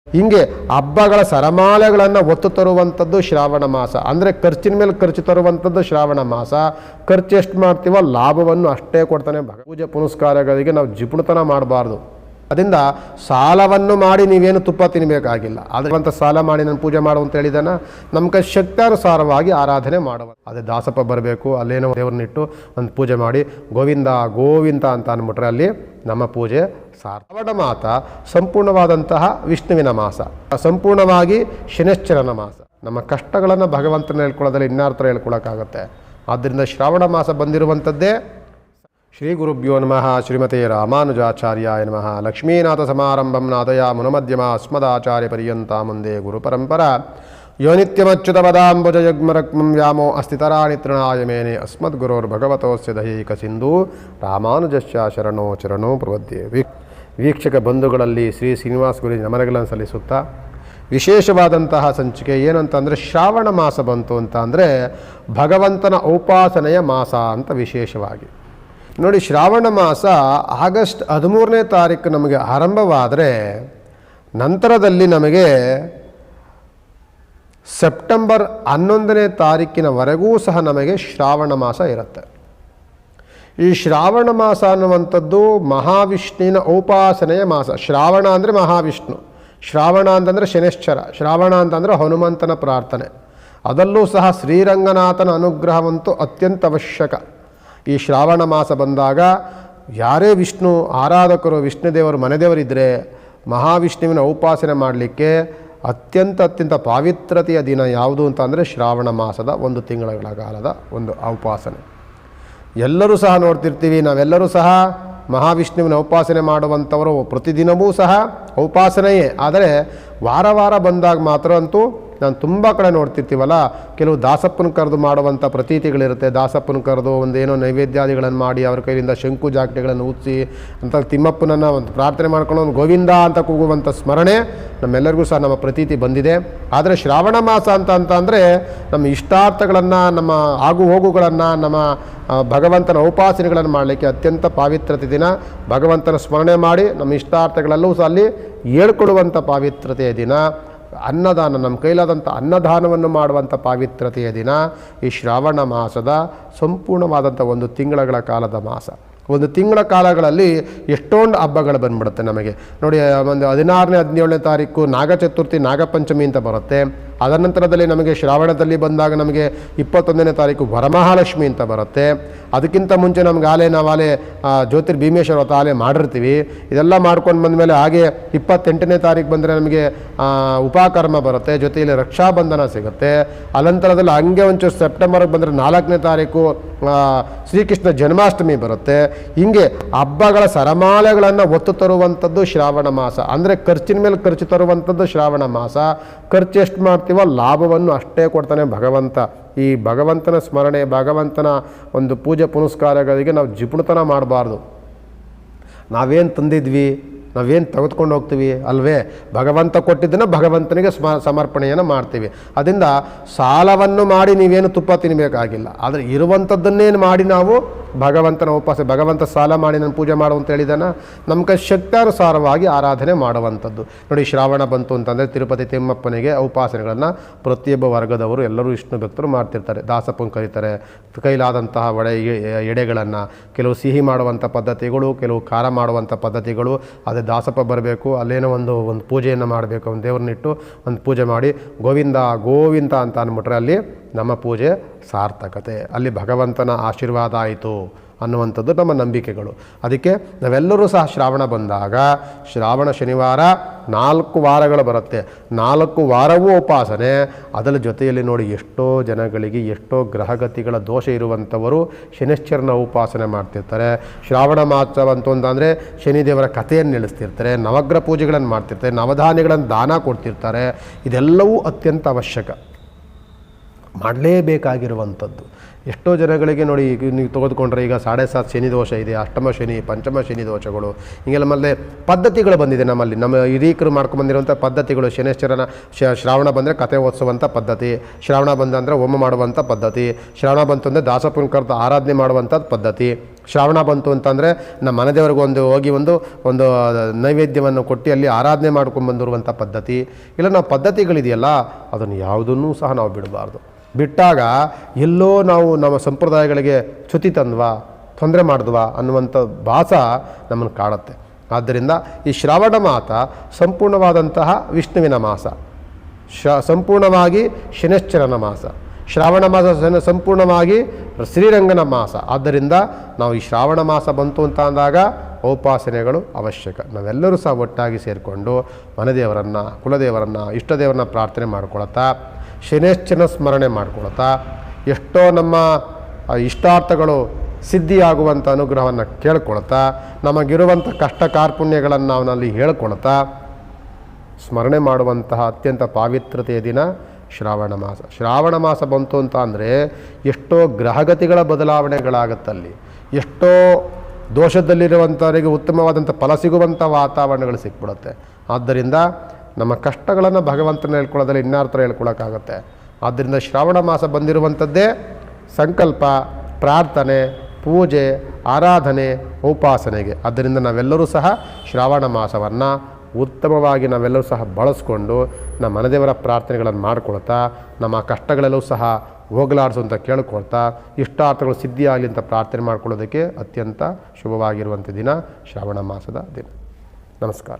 ಹಿಂಗೆ ಹಬ್ಬಗಳ ಸರಮಾಲೆಗಳನ್ನು ಒತ್ತು ತರುವಂಥದ್ದು ಶ್ರಾವಣ ಮಾಸ. ಅಂದರೆ ಖರ್ಚಿನ ಮೇಲೆ ಖರ್ಚು ತರುವಂಥದ್ದು ಶ್ರಾವಣ ಮಾಸ. ಖರ್ಚು ಎಷ್ಟು ಮಾಡ್ತೀವೋ ಲಾಭವನ್ನು ಅಷ್ಟೇ ಕೊಡ್ತಾನೆ. ಪೂಜೆ ಪುನಸ್ಕಾರಗಳಿಗೆ ನಾವು ಜಿಪುಣತನ ಮಾಡಬಾರ್ದು. ಅದರಿಂದ ಸಾಲವನ್ನು ಮಾಡಿ ನೀವೇನು ತುಪ್ಪ ತಿನ್ನಬೇಕಾಗಿಲ್ಲ. ಅದರಂಥ ಸಾಲ ಮಾಡಿ ನಾನು ಪೂಜೆ ಮಾಡು ಅಂತ ಹೇಳಿದಾನ, ನಮ್ಮ ಕೈ ಶಕ್ತಾನುಸಾರವಾಗಿ ಆರಾಧನೆ ಮಾಡುವ. ಅದೇ ದಾಸಪ್ಪ ಬರಬೇಕು, ಅಲ್ಲೇನೋ ದೇವ್ರನ್ನಿಟ್ಟು ಒಂದು ಪೂಜೆ ಮಾಡಿ ಗೋವಿಂದ ಗೋವಿಂದ ಅಂತ ಅಂದ್ಬಿಟ್ರೆ ಅಲ್ಲಿ ನಮ್ಮ ಪೂಜೆ ಶ್ರಾವಣ ಮಾಸ ಸಂಪೂರ್ಣವಾದಂತಹ ವಿಷ್ಣುವಿನ ಮಾಸ, ಸಂಪೂರ್ಣವಾಗಿ ಶನೈಶ್ಚರನ ಮಾಸ. ನಮ್ಮ ಕಷ್ಟಗಳನ್ನು ಭಗವಂತನ ಹೇಳ್ಕೊಳ್ಳೋದ್ರಲ್ಲಿ ಇನ್ನಾರ್ಥ ಹೇಳ್ಕೊಳಕ್ಕಾಗತ್ತೆ. ಆದ್ದರಿಂದ ಶ್ರಾವಣ ಮಾಸ ಬಂದಿರುವಂಥದ್ದೇ. ಶ್ರೀ ಗುರುಭ್ಯೋ ನಮಃ. ಶ್ರೀಮತೆ ರಾಮಾನುಜಾಚಾರ್ಯಾಯ ನಮಃ. ಲಕ್ಷ್ಮೀನಾಥ ಸಮಾರಂಭಂ ನಾದಯಾಮುನಮಧ್ಯಮ ಅಸ್ಮದಾಚಾರ್ಯ ಪರ್ಯಂತ ಮುಂದೆ ಗುರು ಪರಂಪರಾ. ಯೋ ನಿತ್ಯಮಚ್ಯುತ ಪದಾಂಬುಜಯುಗ್ಮರಕ್ಮಂ ವ್ಯಾಮೋ ಅಸ್ತಿತರಾಣಿ ತೃಣಾಯ ಮೇನೆ ಅಸ್ಮದ್ಗುರೋರ್ಭಗವತೋಸ್ಯ ದಯೈಕ ಸಿಂಧು ರಾಮಾನುಜಸ್ಯ ಶರಣೋ ಚರಣೋ ಪ್ರಪದ್ಯೆ. ವೀಕ್ಷಕ ಬಂಧುಗಳಲ್ಲಿ ಶ್ರೀ ಶ್ರೀನಿವಾಸ ಗುರು ನಮನಗಳನ್ನು ಸಲ್ಲಿಸುತ್ತಾ, ವಿಶೇಷವಾದಂತಹ ಸಂಚಿಕೆ ಏನಂತಂದರೆ ಶ್ರಾವಣ ಮಾಸ ಬಂತು ಅಂತ ಅಂದರೆ ಭಗವಂತನ ಉಪಾಸನೆಯ ಮಾಸ ಅಂತ ವಿಶೇಷವಾಗಿ ನೋಡಿ. ಶ್ರಾವಣ ಮಾಸ ಆಗಸ್ಟ್ 13ನೇ ತಾರೀಕು ನಮಗೆ ಆರಂಭವಾದರೆ ನಂತರದಲ್ಲಿ ನಮಗೆ ಸೆಪ್ಟೆಂಬರ್ 11ನೇ ತಾರೀಕಿನವರೆಗೂ ಸಹ ನಮಗೆ ಶ್ರಾವಣ ಮಾಸ ಇರುತ್ತೆ. ಈ ಶ್ರಾವಣ ಮಾಸ ಅನ್ನುವಂಥದ್ದು ಮಹಾವಿಷ್ಣುವಿನ ಉಪಾಸನೆಯ ಮಾಸ. ಶ್ರಾವಣ ಅಂದರೆ ಮಹಾವಿಷ್ಣು, ಶ್ರಾವಣ ಅಂತಂದರೆ ಶನೈಶ್ಚರ, ಶ್ರಾವಣ ಅಂತಂದರೆ ಹನುಮಂತನ ಪ್ರಾರ್ಥನೆ. ಅದರಲ್ಲೂ ಸಹ ಶ್ರೀರಂಗನಾಥನ ಅನುಗ್ರಹವಂತೂ ಅತ್ಯಂತ ಅವಶ್ಯಕ. ಈ ಶ್ರಾವಣ ಮಾಸ ಬಂದಾಗ ಯಾರೇ ವಿಷ್ಣು ಆರಾಧಕರು, ವಿಷ್ಣುದೇವರು ಮನೆದೇವರಿದ್ದರೆ ಮಹಾವಿಷ್ಣುವಿನ ಉಪಾಸನೆ ಮಾಡಲಿಕ್ಕೆ ಅತ್ಯಂತ ಪಾವಿತ್ರತೆಯ ದಿನ ಯಾವುದು ಅಂತ ಅಂದರೆ ಶ್ರಾವಣ ಮಾಸದ 1 ತಿಂಗಳ ಕಾಲದ ಒಂದು ಉಪಾಸನೆ. ಎಲ್ಲರೂ ಸಹ ನೋಡ್ತಿರ್ತೀವಿ, ನಾವೆಲ್ಲರೂ ಸಹ ಮಹಾವಿಷ್ಣುವಿನ ಉಪಾಸನೆ ಮಾಡುವಂಥವರು ಪ್ರತಿದಿನವೂ ಸಹ ಉಪಾಸನೆಯೇ. ಆದರೆ ವಾರ ಬಂದಾಗ ಮಾತ್ರ ಅಂತೂ ನಾನು ತುಂಬ ಕಡೆ ನೋಡ್ತಿರ್ತೀವಲ್ಲ, ಕೆಲವು ದಾಸಪ್ಪನ ಕರೆದು ಮಾಡುವಂಥ ಪ್ರತೀತಿಗಳಿರುತ್ತೆ. ದಾಸಪ್ಪನ ಕರೆದು ಒಂದೇನೋ ನೈವೇದ್ಯಾದಿಗಳನ್ನು ಮಾಡಿ ಅವ್ರ ಕೈಯಿಂದ ಶಂಕು ಜಾಗಟೆಗಳನ್ನು ಉತ್ಸಿ ಅಂತ ತಿಮ್ಮಪ್ಪನನ್ನು ಒಂದು ಪ್ರಾರ್ಥನೆ ಮಾಡ್ಕೊಂಡು ಒಂದು ಗೋವಿಂದ ಅಂತ ಕೂಗುವಂಥ ಸ್ಮರಣೆ ನಮ್ಮೆಲ್ಲರಿಗೂ ಸಹ ನಮ್ಮ ಪ್ರತೀತಿ ಬಂದಿದೆ. ಆದರೆ ಶ್ರಾವಣ ಮಾಸ ಅಂದರೆ ನಮ್ಮ ಇಷ್ಟಾರ್ಥಗಳನ್ನು, ನಮ್ಮ ಆಗು ಹೋಗುಗಳನ್ನು, ನಮ್ಮ ಭಗವಂತನ ಉಪಾಸನೆಗಳನ್ನು ಮಾಡಲಿಕ್ಕೆ ಅತ್ಯಂತ ಪಾವಿತ್ರತೆ ದಿನ. ಭಗವಂತನ ಸ್ಮರಣೆ ಮಾಡಿ ನಮ್ಮ ಇಷ್ಟಾರ್ಥಗಳೆಲ್ಲವೂ ಸಹ ಅಲ್ಲಿ ಹೇಳ್ಕೊಡುವಂಥ ಪಾವಿತ್ರತೆಯ ದಿನ. ಅನ್ನದಾನ, ನಮ್ಮ ಕೈಲಾದಂಥ ಅನ್ನದಾನವನ್ನು ಮಾಡುವಂಥ ಪಾವಿತ್ರತೆಯ ದಿನ ಈ ಶ್ರಾವಣ ಮಾಸದ ಸಂಪೂರ್ಣವಾದಂಥ 1 ತಿಂಗಳ ಕಾಲದ ಮಾಸ. 1 ತಿಂಗಳ ಕಾಲಗಳಲ್ಲಿ ಎಷ್ಟೊಂದು ಹಬ್ಬಗಳು ಬಂದ್ಬಿಡುತ್ತೆ ನಮಗೆ ನೋಡಿ. ಒಂದು 16ನೇ 17ನೇ ತಾರೀಕು ನಾಗಚತುರ್ಥಿ, ನಾಗಪಂಚಮಿ ಅಂತ ಬರುತ್ತೆ. ಅದರ ನಂತರದಲ್ಲಿ ನಮಗೆ ಶ್ರಾವಣದಲ್ಲಿ ಬಂದಾಗ ನಮಗೆ 21ನೇ ತಾರೀಕು ವರಮಹಾಲಕ್ಷ್ಮಿ ಅಂತ ಬರುತ್ತೆ. ಅದಕ್ಕಿಂತ ಮುಂಚೆ ನಮ್ಗೆ ನಾವಾಲೆ ಜ್ಯೋತಿರ್ಭೀಮೇಶ್ವರ ವ್ರತ ಮಾಡಿರ್ತೀವಿ. ಇದೆಲ್ಲ ಮಾಡ್ಕೊಂಡು ಬಂದಮೇಲೆ ಹಾಗೆ 28ನೇ ತಾರೀಕು ಬಂದರೆ ನಮಗೆ ಉಪಕರ್ಮ ಬರುತ್ತೆ, ಜೊತೆಯಲ್ಲಿ ರಕ್ಷಾಬಂಧನ ಸಿಗುತ್ತೆ. ಅನಂತರದಲ್ಲಿ ಹಂಗೆ ಒಂಚೂರು ಸೆಪ್ಟೆಂಬರ್ಗೆ ಬಂದರೆ 4ನೇ ತಾರೀಕು ಶ್ರೀಕೃಷ್ಣ ಜನ್ಮಾಷ್ಟಮಿ ಬರುತ್ತೆ. ಹಿಂಗೆ ಹಬ್ಬಗಳ ಸರಮಾಲೆಗಳನ್ನು ಒತ್ತು ತರುವಂಥದ್ದು ಶ್ರಾವಣ ಮಾಸ. ಅಂದರೆ ಖರ್ಚಿನ ಮೇಲೆ ಖರ್ಚು ತರುವಂಥದ್ದು ಶ್ರಾವಣ ಮಾಸ. ಖರ್ಚು ಎಷ್ಟು ಮಾಡ್ತೀವೋ ಲಾಭವನ್ನು ಅಷ್ಟೇ ಕೊಡ್ತಾನೆ ಭಗವಂತ. ಈ ಭಗವಂತನ ಸ್ಮರಣೆ, ಭಗವಂತನ ಒಂದು ಪೂಜೆ ಪುನಸ್ಕಾರಗಳಿಗೆ ನಾವು ಜಿಪುಣತನ ಮಾಡಬಾರ್ದು. ನಾವೇನು ತಂದಿದ್ವಿ, ನಾವೇನು ತೆಗೆದುಕೊಂಡು ಹೋಗ್ತೀವಿ ಅಲ್ವೇ, ಭಗವಂತ ಕೊಟ್ಟಿದ್ದನ್ನು ಭಗವಂತನಿಗೆ ಸಮರ್ಪಣೆಯನ್ನು ಮಾಡ್ತೀವಿ. ಅದರಿಂದ ಸಾಲವನ್ನು ಮಾಡಿ ನೀವೇನು ತುಪ್ಪ ತಿನ್ನಬೇಕಾಗಿಲ್ಲ. ಆದರೆ ಇರುವಂಥದ್ದನ್ನೇನು ಮಾಡಿ ನಾವು ಭಗವಂತನ ಉಪಾಸನೆ, ಭಗವಂತ ಸಾಲ ಮಾಡಿ ನಾನು ಪೂಜೆ ಮಾಡು ಅಂತ ಹೇಳಿದಾನ, ನಮ್ಮ ಕೈ ಶಕ್ತಾನುಸಾರವಾಗಿ ಆರಾಧನೆ ಮಾಡುವಂಥದ್ದು. ನೋಡಿ, ಶ್ರಾವಣ ಬಂತು ಅಂತಂದರೆ ತಿರುಪತಿ ತಿಮ್ಮಪ್ಪನಿಗೆ ಉಪಾಸನೆಗಳನ್ನು ಪ್ರತಿಯೊಬ್ಬ ವರ್ಗದವರು ಎಲ್ಲರೂ ವಿಷ್ಣು ಭಕ್ತರು ಮಾಡ್ತಿರ್ತಾರೆ. ದಾಸಪ್ಪನ ಕರೀತಾರೆ. ಕೈಲಾದಂತಹ ಎಡೆಗಳನ್ನು, ಕೆಲವು ಸಿಹಿ ಮಾಡುವಂಥ ಪದ್ಧತಿಗಳು, ಕೆಲವು ಖಾರ ಮಾಡುವಂಥ ಪದ್ಧತಿಗಳು. ಅದೇ ದಾಸಪ್ಪ ಬರಬೇಕು, ಅಲ್ಲೇನೋ ಒಂದು ಪೂಜೆಯನ್ನು ಮಾಡಬೇಕು, ಒಂದು ದೇವ್ರನ್ನಿಟ್ಟು ಒಂದು ಪೂಜೆ ಮಾಡಿ ಗೋವಿಂದ ಗೋವಿಂದ ಅಂತ ಅಂದ್ಬಿಟ್ರೆ ಅಲ್ಲಿ ನಮ್ಮ ಪೂಜೆ ಸಾರ್ಥಕತೆ, ಅಲ್ಲಿ ಭಗವಂತನ ಆಶೀರ್ವಾದ ಆಯಿತು ಅನ್ನುವಂಥದ್ದು ನಮ್ಮ ನಂಬಿಕೆಗಳು. ಅದಕ್ಕೆ ನಾವೆಲ್ಲರೂ ಸಹ ಶ್ರಾವಣ ಬಂದಾಗ ಶ್ರಾವಣ ಶನಿವಾರ 4 ವಾರಗಳು ಬರುತ್ತೆ. 4 ವಾರವೂ ಉಪಾಸನೆ. ಅದರ ಜೊತೆಯಲ್ಲಿ ನೋಡಿ, ಎಷ್ಟೋ ಜನಗಳಿಗೆ ಎಷ್ಟೋ ಗ್ರಹಗತಿಗಳ ದೋಷ ಇರುವಂಥವರು ಶನೈಶ್ಚರನ ಉಪಾಸನೆ ಮಾಡ್ತಿರ್ತಾರೆ. ಶ್ರಾವಣ ಮಾಸ ಬಂತು ಅಂತಂದರೆ ಶನಿದೇವರ ಕಥೆಯನ್ನು ನಿಲ್ಲಿಸ್ತಿರ್ತಾರೆ, ನವಗ್ರಹ ಪೂಜೆಗಳನ್ನು ಮಾಡ್ತಿರ್ತಾರೆ, ನವಧಾನ್ಯಗಳನ್ನು ದಾನ ಕೊಡ್ತಿರ್ತಾರೆ. ಇದೆಲ್ಲವೂ ಅತ್ಯಂತ ಅವಶ್ಯಕ, ಮಾಡಲೇಬೇಕಾಗಿರುವಂಥದ್ದು. ಎಷ್ಟೋ ಜನಗಳಿಗೆ ನೋಡಿ, ನೀವು ತೆಗೆದುಕೊಂಡ್ರೆ ಈಗ 7.5 ಶನಿ ದೋಷ ಇದೆ, ಅಷ್ಟಮ ಶನಿ, ಪಂಚಮ ಶನಿ ದೋಷಗಳು, ಹೀಗೆಲ್ಲ ಮಲ್ಲೇ ಪದ್ಧತಿಗಳು ಬಂದಿದೆ ನಮ್ಮಲ್ಲಿ. ನಮ್ಮ ಹಿರೀಕರು ಮಾಡ್ಕೊಂಡ್ಬಂದಿರುವಂಥ ಪದ್ಧತಿಗಳು. ಶನೈಶ್ಚರನ ಶ್ರಾವಣ ಬಂದರೆ ಕಥೆ ಓದಿಸುವಂಥ ಪದ್ಧತಿ, ಶ್ರಾವಣ ಬಂದ ಅಂದರೆ ಹೋಮ ಮಾಡುವಂಥ ಪದ್ಧತಿ, ಶ್ರಾವಣ ಬಂತು ಅಂದರೆ ದಾಸಪ್ಪನ ಕರೆದು ಆರಾಧನೆ ಮಾಡುವಂಥ ಪದ್ಧತಿ, ಶ್ರಾವಣ ಬಂತು ಅಂತಂದರೆ ನಮ್ಮ ಮನೆದೇವರಿಗೆ ಹೋಗಿ ಒಂದು ನೈವೇದ್ಯವನ್ನು ಕೊಟ್ಟು ಅಲ್ಲಿ ಆರಾಧನೆ ಮಾಡ್ಕೊಂಡು ಬಂದಿರುವಂಥ ಪದ್ಧತಿ ಇಲ್ಲ ನಾವು ಪದ್ಧತಿಗಳಿದೆಯಲ್ಲ ಅದನ್ನು ಯಾವುದನ್ನೂ ಸಹ ನಾವು ಬಿಡಬಾರ್ದು. ಬಿಟ್ಟಾಗ ಎಲ್ಲೋ ನಾವು ನಮ್ಮ ಸಂಪ್ರದಾಯಗಳಿಗೆ ಚ್ಯುತಿ ತಂದ್ವಾ, ತೊಂದರೆ ಮಾಡಿದ್ವಾ ಅನ್ನುವಂಥ ಭಾಸ ನಮ್ಮನ್ನು ಕಾಡುತ್ತೆ. ಆದ್ದರಿಂದ ಈ ಶ್ರಾವಣ ಮಾಸ ಸಂಪೂರ್ಣವಾದಂತಹ ವಿಷ್ಣುವಿನ ಮಾಸ, ಸಂಪೂರ್ಣವಾಗಿ ಶನೈಶ್ಚರನ ಮಾಸ, ಶ್ರಾವಣ ಮಾಸ ಸಂಪೂರ್ಣವಾಗಿ ಶ್ರೀರಂಗನ ಮಾಸ. ಆದ್ದರಿಂದ ನಾವು ಈ ಶ್ರಾವಣ ಮಾಸ ಬಂತು ಅಂತ ಅಂದಾಗ ಉಪಾಸನೆಗಳು ಅವಶ್ಯಕ. ನಾವೆಲ್ಲರೂ ಸಹ ಒಟ್ಟಾಗಿ ಸೇರಿಕೊಂಡು ಮನೆದೇವರನ್ನು, ಕುಲದೇವರನ್ನು, ಇಷ್ಟದೇವರನ್ನ ಪ್ರಾರ್ಥನೆ ಮಾಡ್ಕೊಳ್ತಾ, ಶನೈಶ್ಚರನ ಸ್ಮರಣೆ ಮಾಡ್ಕೊಳ್ತಾ, ಎಷ್ಟೋ ನಮ್ಮ ಇಷ್ಟಾರ್ಥಗಳು ಸಿದ್ಧಿಯಾಗುವಂಥ ಅನುಗ್ರಹವನ್ನು ಕೇಳ್ಕೊಳ್ತಾ, ನಮಗಿರುವಂಥ ಕಷ್ಟ ಕಾರ್ಪುಣ್ಯಗಳನ್ನು ಅವನಲ್ಲಿ ಹೇಳ್ಕೊಳ್ತಾ ಸ್ಮರಣೆ ಮಾಡುವಂತಹ ಅತ್ಯಂತ ಪಾವಿತ್ರತೆಯ ದಿನ ಶ್ರಾವಣ ಮಾಸ. ಶ್ರಾವಣ ಮಾಸ ಬಂತು ಅಂತ ಅಂದರೆ ಎಷ್ಟೋ ಗ್ರಹಗತಿಗಳ ಬದಲಾವಣೆಗಳಾಗುತ್ತಲ್ಲಿ, ಎಷ್ಟೋ ದೋಷದಲ್ಲಿರುವಂಥವರಿಗೆ ಉತ್ತಮವಾದಂಥ ಫಲ ಸಿಗುವಂಥ ವಾತಾವರಣಗಳು ಸಿಕ್ಬಿಡುತ್ತೆ. ಆದ್ದರಿಂದ ನಮ್ಮ ಕಷ್ಟಗಳನ್ನು ಭಗವಂತನ ಹೇಳ್ಕೊಳ್ಳೋದ್ರಲ್ಲಿ ಇನ್ನಾರ್ಥ ಹೇಳ್ಕೊಳ್ಳೋಕ್ಕಾಗತ್ತೆ. ಆದ್ದರಿಂದ ಶ್ರಾವಣ ಮಾಸ ಬಂದಿರುವಂಥದ್ದೇ ಸಂಕಲ್ಪ, ಪ್ರಾರ್ಥನೆ, ಪೂಜೆ, ಆರಾಧನೆ, ಉಪಾಸನೆಗೆ. ಆದ್ದರಿಂದ ನಾವೆಲ್ಲರೂ ಸಹ ಶ್ರಾವಣ ಮಾಸವನ್ನು ಉತ್ತಮವಾಗಿ ನಾವೆಲ್ಲರೂ ಸಹ ಬಳಸ್ಕೊಂಡು ನಮ್ಮ ಮನೆದೇವರ ಪ್ರಾರ್ಥನೆಗಳನ್ನು ಮಾಡ್ಕೊಳ್ತಾ, ನಮ್ಮ ಕಷ್ಟಗಳೆಲ್ಲವೂ ಸಹ ಹೋಗಲಾಡಿಸುವಂತ ಕೇಳ್ಕೊಳ್ತಾ, ಇಷ್ಟಾರ್ಥಗಳು ಸಿದ್ಧಿಯಾಗಲಿ ಅಂತ ಪ್ರಾರ್ಥನೆ ಮಾಡ್ಕೊಳ್ಳೋದಕ್ಕೆ ಅತ್ಯಂತ ಶುಭವಾಗಿರುವಂಥ ದಿನ ಶ್ರಾವಣ ಮಾಸದ ದಿನ. ನಮಸ್ಕಾರ.